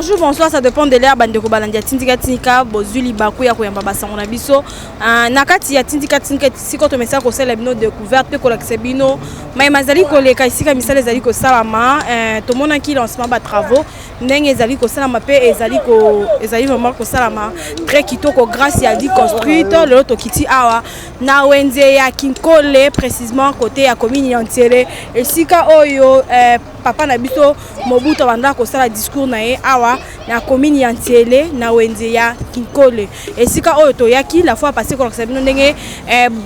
Bonjour, bonsoir, ça dépend de l'air. Bande Kobalandi, Tindika Tika, Bozuli Bakou, Yakoyamba Bassan, Nabiso, Nakati, Tindika Tika, si quand on met ça, qu'on sait la bino découverte, que Colexebino, Maïmazali, Koleka, ici, comme ça, les Aliko Salama, tout le monde a qui lancement de travaux, Neng Ezali Salama, Ezali vraiment Salama, très kitoko, grâce à dit construite, l'autre Kiti Awa, Nawenze, Yakinkole, précisément côté à commune entière, et Sika Oyo, papa Nabiso, Mobutu Wanda, Kosala discours nae awa na commune yantiele na wenze ya Kinkole et sika oyo to yaki la fois passé ko sabino ndenge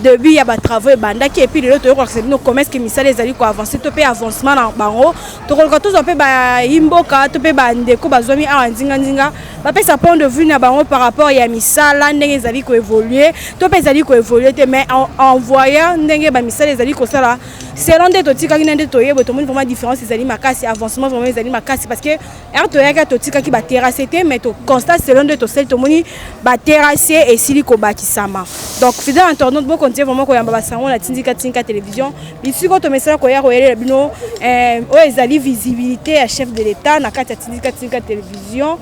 début ya ba travaux bandaki et puis le to ko sabino commerce que misala ezali ko avancer to pe avancement na bango to ko tous on pe ba imboka to pe ba ndeko bazwami awa nzinga ba pe sa point de vue na bango par rapport ya misala ndenge ezali ko évoluer to pe ezali ko évoluer te mais en voyant ndenge ba misala ezali ko sala selon des totika qui n'ende to yebo to monde vraiment différence ezali makasi avancement vraiment ezali makasi parce que toyaka totika ki ba terrasser mais to constate selon de to sel to moni ba terrasser et siliko bakisama donc fidèle internaute bon continuer vraiment ko yamba basango na Tindika télévision ici ko to message ko ya ko yele bino o ezali visibilité à chef de l'état na kati ya Tindika télévision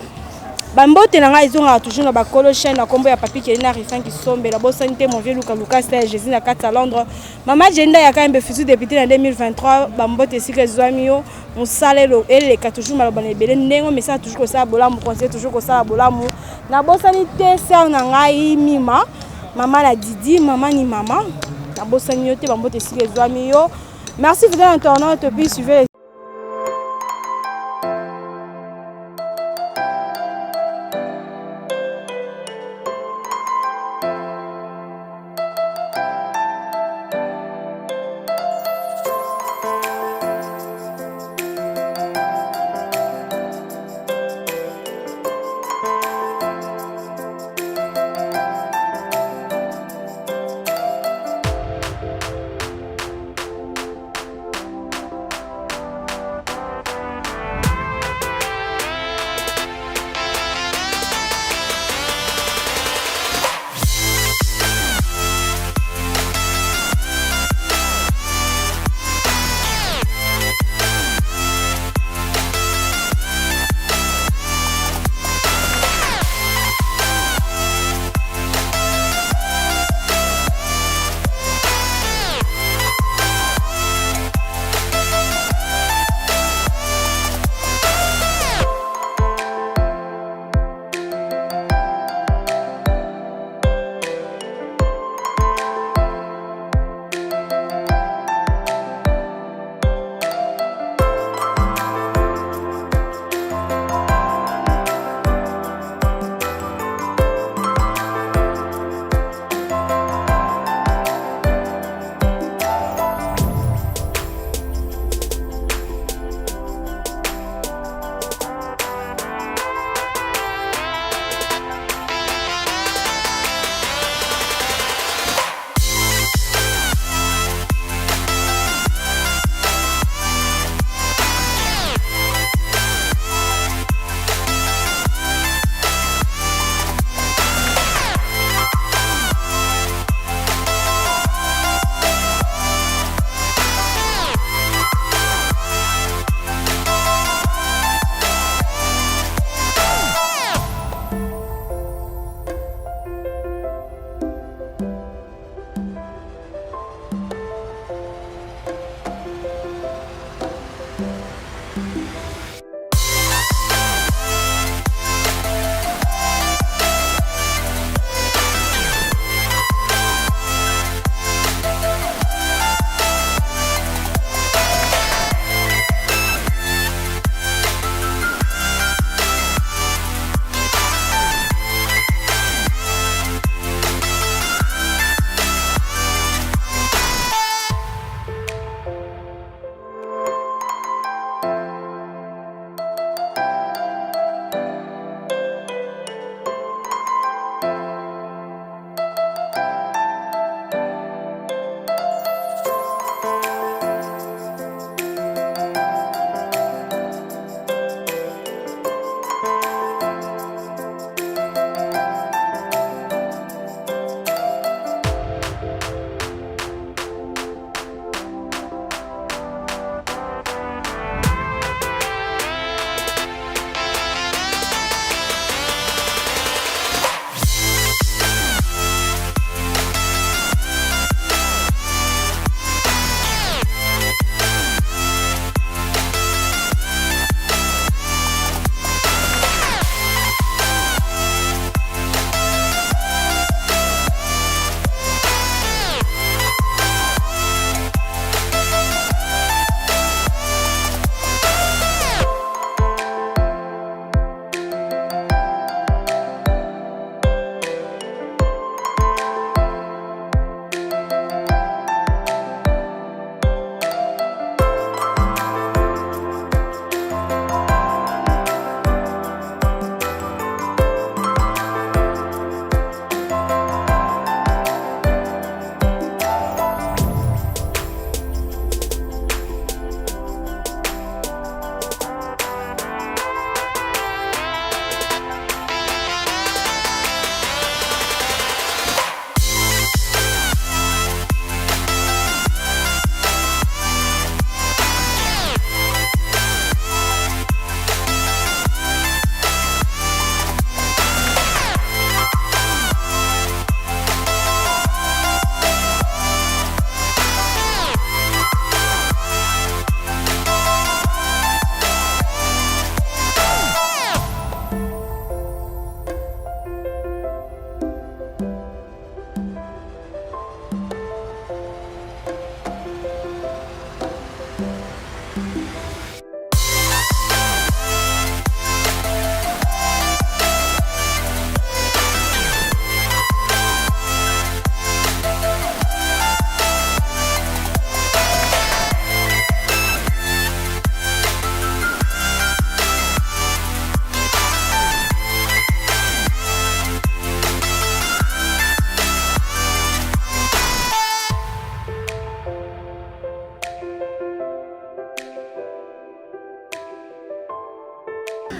Bambote nanga izonga toujours na bakolo chaîne na kombo ya papi qui na rifan qui sombe la bosanité mon vieux Lucas c'est Jésus na kati à Londres mama Jenda ya quand même futur député en 2023 Bambote sika zwamio on salelo elle ka toujours malobana belé ndengo mais ça toujours ko ça bolamu conseil toujours ko ça bolamu na bosanité c'est na ngai mima mama la Didi mama ni mama na bosanité Bambote sika zwamio merci fidèle internaute puis suivez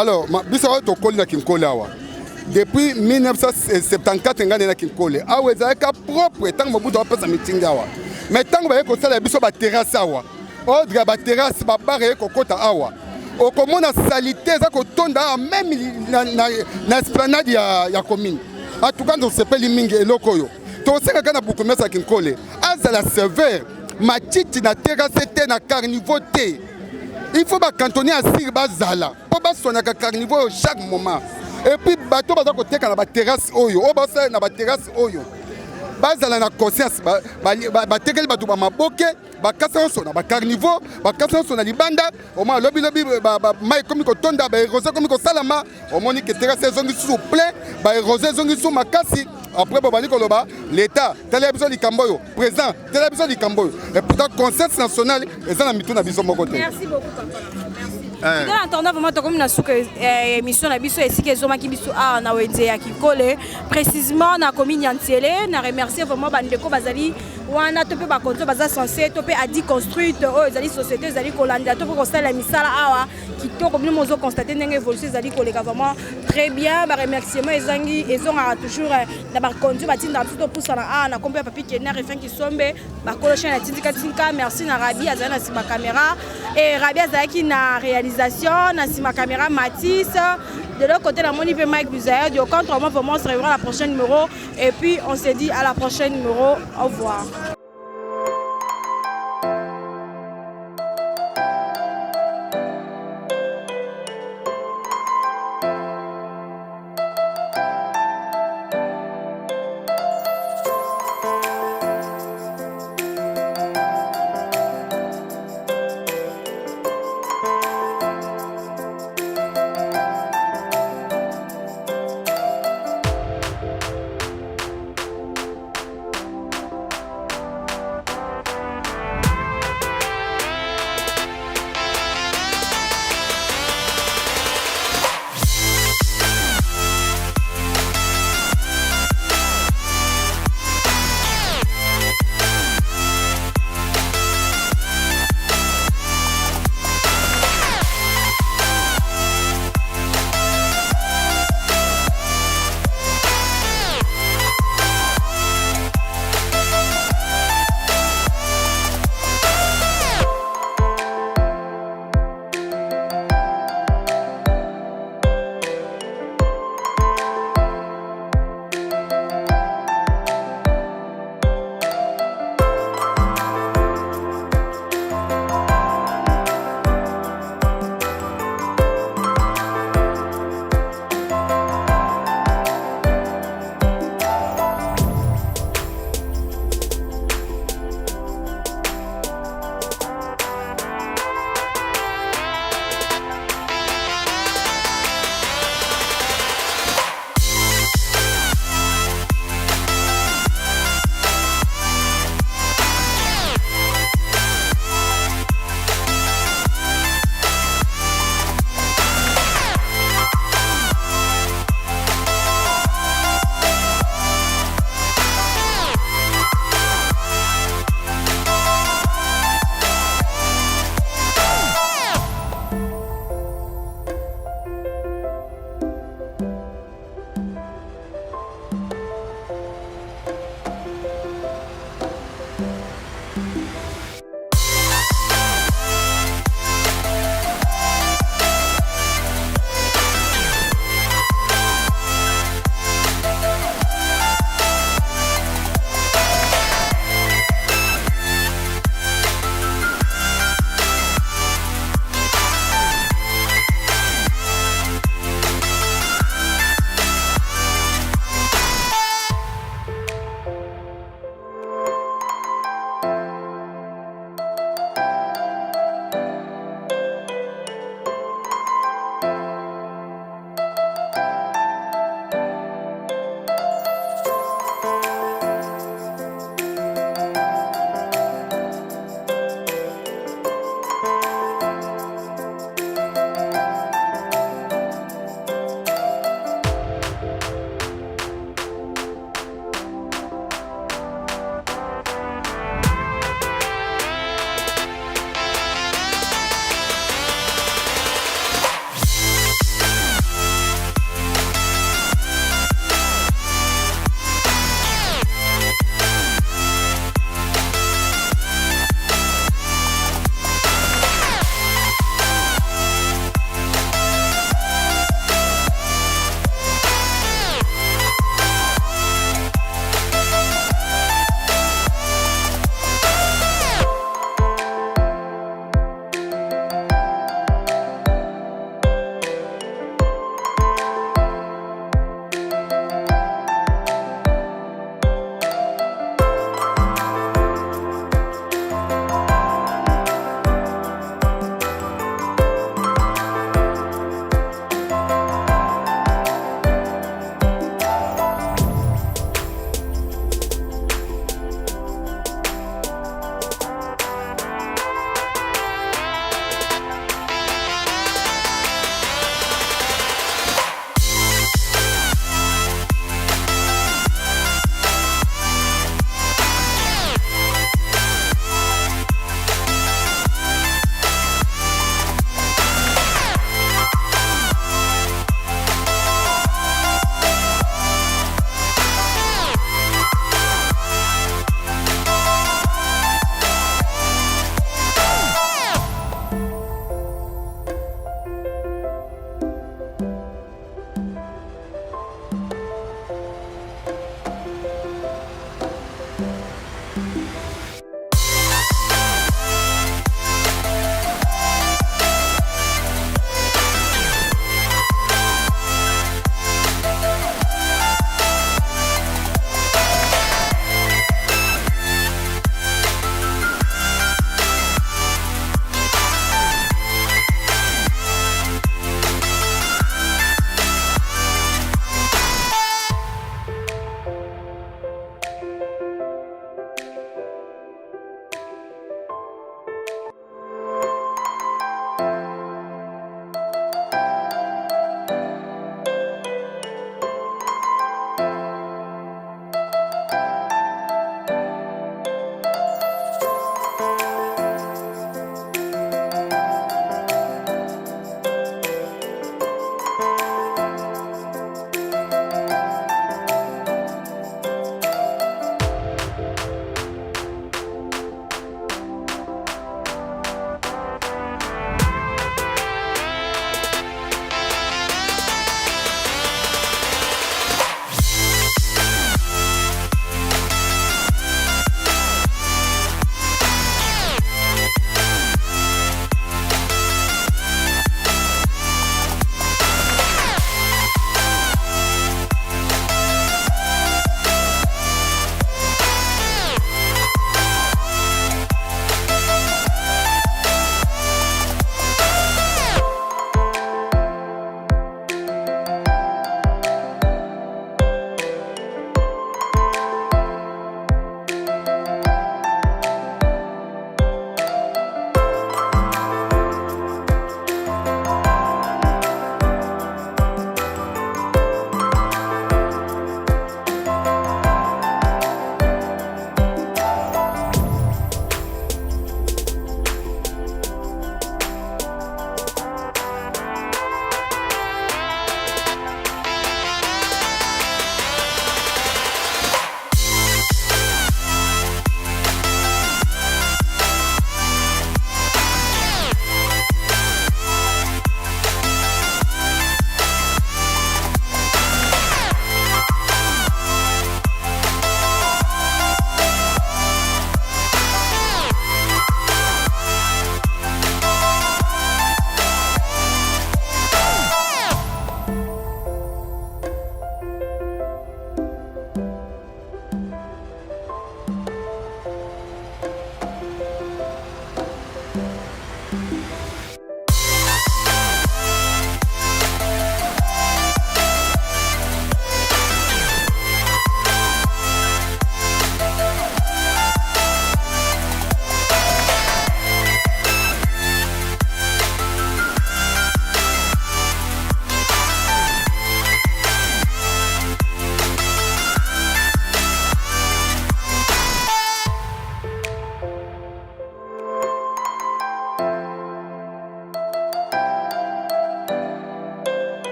Alors, biso to koli na Kinkole awa. Depuis 1974 ngane na Kinkole. Awa ezalaka propre tant Mobutu apesa meeting awa. Mais tant ba ko sala biso ba terrasse awa. Ordre ba terrasse ba bar ko kota awa. Okomona salité za ko tonda même na esplanade ya commune. En tout cas on s'appelle mingi eloko yo. To seka kana beaucoup mesa Kinkole. Azala serveur matiti na terrasse te na carnivore te. Il faut cantonner à Sir Bazala. Pour que les carnivores chaque moment. Et puis, bateau baza ko teka na ba terrasse oyo. O basa na ba terrasse oyo. Bazala na conscience ba tekeli bato ba maboke, ba kasa so na ba carnivore, ba kasa so na libanda. Au moins lobi ba mai comme ko tonda ba rosé comme ko salama. Au moins que terrasse zongi sous plein, ba rosé zongi sous makasi. Après bobali ko loba l'état télévision du Camboyo présent télévision du Camboyo et pourtant conscience nationale et ça na mitu na biso moko te. Merci beaucoup papa. Merci. Dans l'entendant vraiment comme na souka émission na biso et si que zoma ki biso a na wenze ya Kinkole précisément na commune Nyantiele na remercier vraiment bandeko bazali wana to pe ba konto baza censé to pe a dit construite o ezali société ezali kolanda to ko sala misala awa kitoko bino mozo constater ndenge évolution ezali koleka vraiment très bien ba remerciement ezangi ezonga toujours na ba konto batinda tout pour ça na kombe papi Kenya refin ki sombe ba kolocha na tindika tinka merci na Rabi azana na sima caméra et Rabi azaki na réalisation na sima caméra Matisse de l'autre côté la moni pe Mike Buzaï du contre moi vraiment on se reverra la prochaine numéro et puis on se dit à la prochaine numéro au revoir.